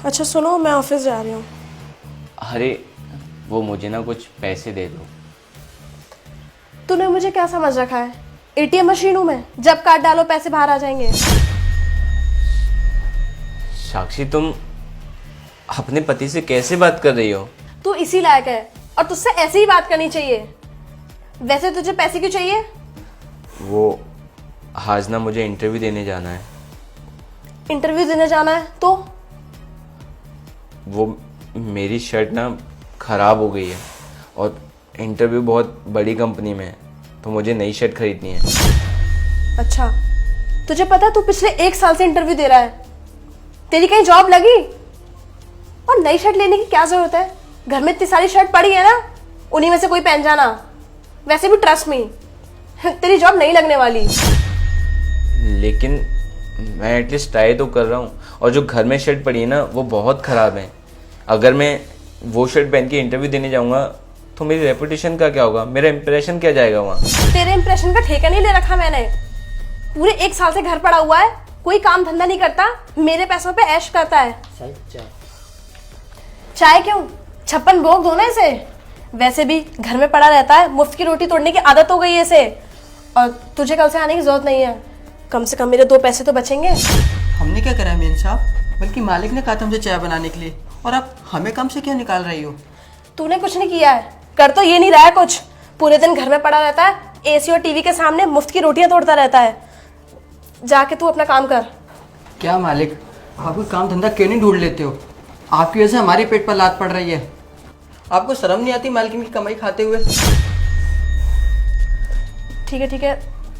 अच्छा सुनो, मैं ऑफिस जा रही हूँ। अरे वो मुझे ना कुछ पैसे दे दो। तूने मुझे क्या समझ रखा है? एटीएम मशीन हूँ मैं, जब कार्ड डालो पैसे बाहर आ जाएंगे। साक्षी, तुम अपने पति से कैसे बात कर रही हो? तू इसी लायक है और तुझसे ऐसे ही बात करनी चाहिए। वैसे तुझे पैसे क्यों चाहिए? वो आज ना मुझे इंटरव्यू देने जाना है। इंटरव्यू देने जाना है तो? वो मेरी शर्ट ना खराब हो गई है और इंटरव्यू बहुत बड़ी कंपनी में है, तो मुझे नई शर्ट खरीदनी है। अच्छा, तुझे पता है तू पिछले 1 साल से इंटरव्यू दे रहा है? तेरी कहीं जॉब लगी? और नई शर्ट लेने की क्या जरूरत है? घर में इतनी सारी शर्ट पड़ी है ना, उन्हीं में से कोई पहन जाना। वैसे भी ट्रस्ट मी, तेरी जॉब नहीं लगने वाली। लेकिन मैं एटलीस्ट ट्राई तो कर रहा हूँ, और जो घर में शर्ट पड़ी है ना वो बहुत ख़राब है। अगर मैं वो शर्ट पहन के इंटरव्यू देने जाऊँगा तो मेरी रेपुटेशन का क्या होगा, मेरा इंप्रेशन क्या जाएगा वहाँ? तेरे इंप्रेशन का ठेका नहीं ले रखा मैंने। पूरे 1 साल से घर पड़ा हुआ है, कोई काम धंधा नहीं करता, मेरे पैसों पे ऐश करता है। चाय क्यों? 56 भोग दो ना इसे। वैसे भी घर में पड़ा रहता है, मुफ्त की रोटी तोड़ने की आदत हो गई है इसे। और तुझे कल से आने की जरूरत नहीं है। कम से कम मेरे 2 पैसे तो बचेंगे। हमने क्या करा है मेन साहब? बल्कि मालिक ने कहा था हमसे चाय बनाने के लिए, और आप हमें काम से क्यों निकाल रही हो? तूने कुछ नहीं किया है, कर तो ये नहीं रहा है कुछ। पूरे दिन घर में पड़ा रहता है, एसी और टीवी के सामने मुफ्त की रोटियां तोड़ता रहता है। जाके तू अपना काम कर। क्या मालिक, आप कोई काम धंधा क्यों नहीं ढूंढ लेते हो? आपकी वजह से हमारे पेट पर लात पड़ रही है। आपको शर्म नहीं आती मालकिन की कमाई खाते हुए? ठीक है,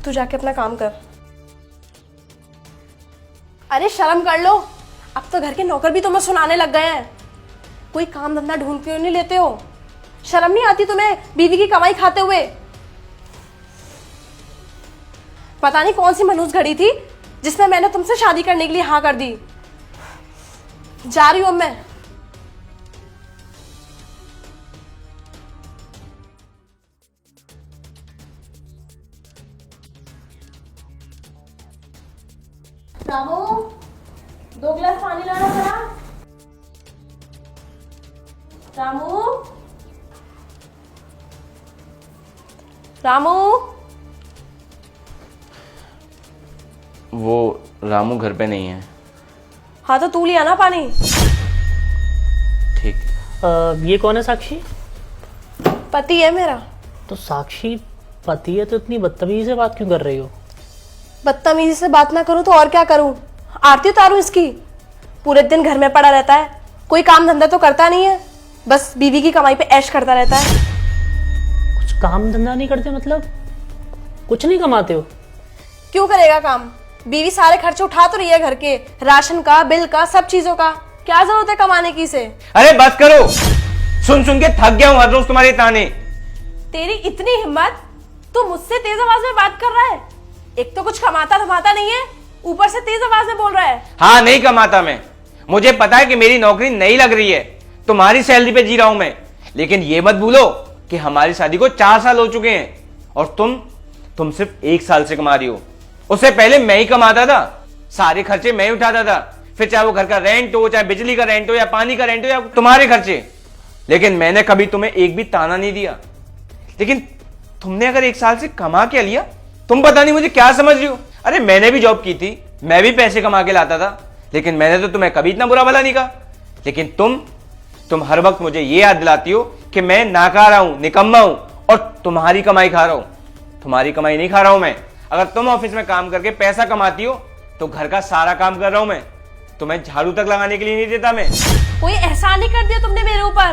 तू जाके अपना काम कर। अरे शर्म कर लो, अब तो घर के नौकर भी तुम्हें सुनाने लग गए हैं। कोई काम धंधा ढूंढ क्यों नहीं लेते हो? शर्म नहीं आती तुम्हें बीवी की कमाई खाते हुए? पता नहीं कौन सी मनहूस घड़ी थी जिसमें मैंने तुमसे शादी करने के लिए हाँ कर दी। जा रही हूं अब मैं। रामू, 2 गिलास पानी लाना जरा। रामू, रामू। वो रामू घर पे नहीं है। हाँ तो तू लिया ना पानी। ठीक। ये कौन है साक्षी? पति है मेरा। तो साक्षी पति है तो इतनी बदतमीजी से बात क्यों कर रही हो? बदतमीजी से बात ना करूं तो और क्या करूं? आरती उतारूं इसकी? पूरे दिन घर में पड़ा रहता है, कोई काम धंधा तो करता नहीं है, बस बीवी की कमाई पे ऐश करता रहता है। कुछ काम धंधा नहीं करते मतलब? कुछ नहीं कमाते हो? क्यों करेगा काम? बीवी सारे खर्चे उठा तो रही है, घर के राशन का, बिल का, सब चीजों का। क्या जरूरत है कमाने की इसे? अरे बस करो, सुन सुन के थक गया हूँ हर रोज तुम्हारे ताने। तेरी इतनी हिम्मत, तू मुझसे तेज आवाज में बात कर रहा है? एक तो कुछ कमाता धमाता नहीं है, ऊपर से तेज आवाज में बोल रहा है। हाँ, नहीं कमाता मैं, मुझे पता है कि मेरी नौकरी नहीं लग रही है, तुम्हारी सैलरी पे जी रहा हूं मैं। लेकिन ये मत भूलो कि हमारी शादी को 4 साल हो चुके हैं और तुम सिर्फ 1 साल से कमा रही हो। उससे पहले मैं ही कमाता था, सारे खर्चे मैं ही उठाता था, फिर चाहे वो घर का रेंट हो, चाहे बिजली का रेंट हो, या पानी का रेंट हो, या तुम्हारे खर्चे। लेकिन मैंने कभी तुम्हें एक भी ताना नहीं दिया। लेकिन तुमने अगर 1 साल से कमा क्या लिया, तुम पता नहीं मुझे क्या समझ रही हो। अरे मैंने भी जॉब की थी, मैं भी पैसे कमा के लाता था, लेकिन मैंने तो तुम्हें कभी इतना बुरा भला नहीं कहा। लेकिन तुम हर वक्त मुझे ये याद दिलाती हो कि मैं नाकारा हूं, निकम्मा हूं, और तुम्हारी कमाई खा रहा हूं। तुम्हारी कमाई नहीं खा रहा हूं मैं। अगर तुम ऑफिस में काम करके पैसा कमाती हो तो घर का सारा काम कर रहा हूं मैं, तुम्हें झाड़ू तक लगाने के लिए नहीं देता मैं। कोई एहसान नहीं कर दिया तुमने मेरे ऊपर।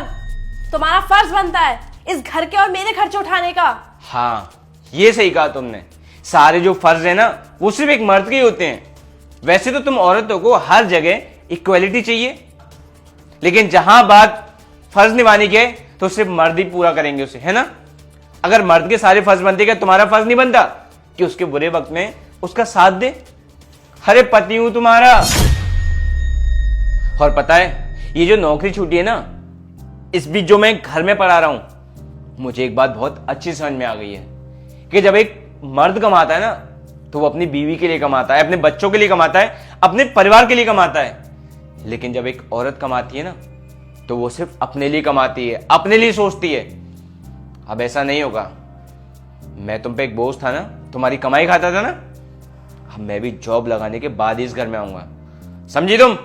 तुम्हारा फर्ज बनता है इस घर के और मेरे खर्चे उठाने का। हाँ, ये सही कहा तुमने। सारे जो फर्ज है ना वो सिर्फ एक मर्द के ही होते हैं। वैसे तो तुम औरतों को हर जगह इक्वलिटी चाहिए, लेकिन जहां बात फर्ज निभाने की है तो सिर्फ मर्द ही पूरा करेंगे उसे, है ना? अगर मर्द के सारे फर्ज बनते, क्या तुम्हारा फर्ज नहीं बनता कि उसके बुरे वक्त में उसका साथ दे? अरे पति हूं तुम्हारा। और पता है, ये जो नौकरी छूटी है ना, इस बीच जो मैं घर में पढ़ा रहा हूं, मुझे एक बात बहुत अच्छी समझ में आ गई है कि जब एक मर्द कमाता है ना तो वो अपनी बीवी के लिए कमाता है, अपने बच्चों के लिए कमाता है, अपने परिवार के लिए कमाता है। लेकिन जब एक औरत कमाती है ना, तो वो सिर्फ अपने लिए कमाती है, अपने लिए सोचती है। अब ऐसा नहीं होगा। मैं तुम पे एक बोझ था ना, तुम्हारी कमाई खाता था ना, अब मैं भी जॉब लगाने के बाद ही इस घर में आऊंगा। समझी तुम?